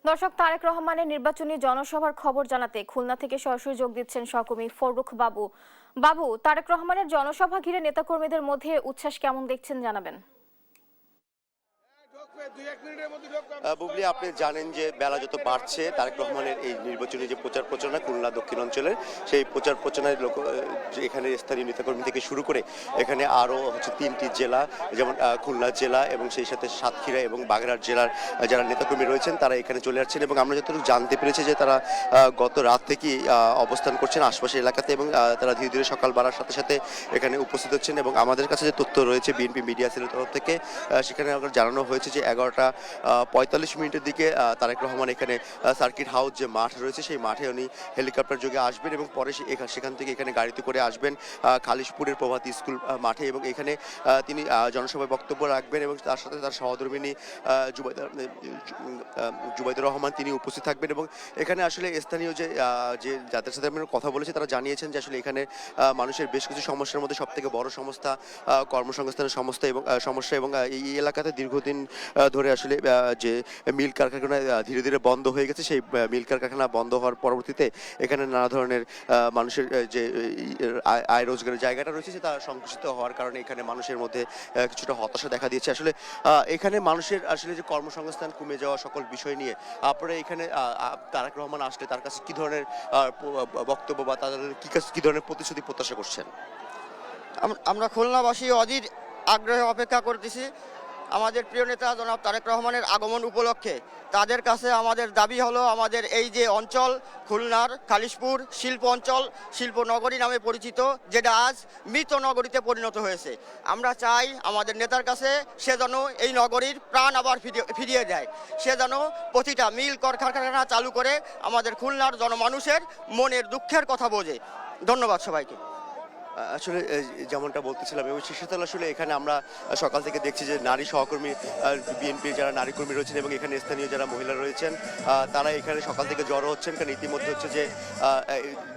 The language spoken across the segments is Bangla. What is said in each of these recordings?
দর্শক, তারেক রহমানের নির্বাচনী জনসভার খবর জানাতে খুলনা থেকে সরাসরি যোগ দিচ্ছেন সহকর্মী ফররুখ বাবু। বাবু, তারেক রহমানের জনসভা ঘিরে নেতাকর্মীদের মধ্যে উচ্ছ্বাস কেমন দেখছেন জানাবেন। বুবলি, আপনি জানেন যে বেলা যত বাড়ছে তারেক রহমানের এই নির্বাচনী যে প্রচার প্রচারণা খুলনা দক্ষিণ অঞ্চলের, সেই প্রচার প্রচারণায় এখানে স্থানীয় নেতাকর্মী থেকে শুরু করে এখানে আরও হচ্ছে 3টি জেলা, যেমন খুলনা জেলা এবং সেই সাথে সাতক্ষীরা এবং বাগেরহাট জেলার যারা নেতাকর্মী রয়েছেন তারা এখানে চলে আসছেন। এবং আমরা যতটুকু জানতে পেরেছি যে তারা গত রাত থেকেই অবস্থান করছেন আশপাশের এলাকাতে, এবং তারা ধীরে ধীরে সকাল বাড়ার সাথে সাথে এখানে উপস্থিত হচ্ছেন। এবং আমাদের কাছে যে তথ্য রয়েছে বিএনপি মিডিয়া সেলের তরফ থেকে, সেখানে জানানো হয়েছে যে 11টা 45 দিকে তারেক রহমান এখানে সার্কিট হাউস যে মাঠ রয়েছে সেই মাঠে উনি হেলিকপ্টার যোগে আসবেন এবং পরে সেখান থেকে এখানে গাড়িতে করে আসবেন খালিশপুরের প্রভাতী স্কুল মাঠে, এবং এখানে তিনি জনসভায় বক্তব্য রাখবেন এবং তার সাথে তার সহধর্মিণী জুবাইদুর রহমান তিনি উপস্থিত থাকবেন। এবং এখানে আসলে স্থানীয় যে যাদের সাথে আমরা কথা বলেছি তারা জানিয়েছেন যে আসলে এখানে মানুষের বেশ কিছু সমস্যার মধ্যে সবথেকে বড় সমস্যা কর্মসংস্থানের সমস্যা, এবং এই এলাকাতে দীর্ঘদিন ধরে আসলে যে মিল কারখানা ধীরে ধীরে বন্ধ হয়ে গেছে, সেই মিল কারখানা বন্ধ হওয়ার পরবর্তীতে এখানে নানা ধরনের মানুষের যে আয় রোজগারের জায়গাটা রয়েছে সেটা সংকুচিত হওয়ার কারণে এখানে মানুষের মধ্যে কিছুটা হতাশা দেখা দিয়েছে। আসলে এখানে মানুষের আসলে যে কর্মসংস্থান কমে যাওয়া সকল বিষয় নিয়ে আপনারা এখানে তারেক রহমান আসলে তার কাছে কি ধরনের বক্তব্য বা তাদের কি ধরনের প্রতিশ্রুতি প্রত্যাশা করছেন? আমরা খুলনাবাসী অধীর আগ্রহে অপেক্ষা করতেছি আমাদের প্রিয় নেতা জনাব তারেক রহমানের আগমন উপলক্ষে। তাদের কাছে আমাদের দাবি হলো, আমাদের এই যে অঞ্চল খুলনার খালিশপুর শিল্প অঞ্চল, শিল্পনগরী নামে পরিচিত, যেটা আজ মৃত নগরীতে পরিণত হয়েছে, আমরা চাই আমাদের নেতার কাছে সে যেন এই নগরীর প্রাণ আবার ফিরিয়ে দেয়। সে যেন প্রতিটা মিল কারখানা চালু করে আমাদের খুলনার জনমানুষের মনের দুঃখের কথা বোঝে। ধন্যবাদ সবাইকে। আসলে যেমনটা বলতেছিলাম, এবং শেষেতলা আসলে এখানে আমরা সকাল থেকে দেখছি যে নারী সহকর্মী বিএনপির যারা নারী কর্মী রয়েছেন এবং এখানে স্থানীয় যারা মহিলা রয়েছেন তারা এখানে সকাল থেকে জড়ো হচ্ছেন, কারণ ইতিমধ্যে হচ্ছে যে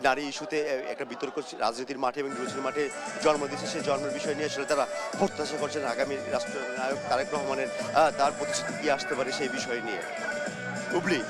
নারী ইস্যুতে একটা বিতর্ক রাজনীতির মাঠে এবং নির্বাচনী মাঠে জন্ম দিচ্ছে। সেই জন্মের বিষয় নিয়ে আসলে তারা প্রত্যাশা করছেন আগামী রাষ্ট্রনায়ক তারেক রহমানের তার প্রতিশ্রুতি কি আসতে পারে সেই বিষয় নিয়ে। বুবলি।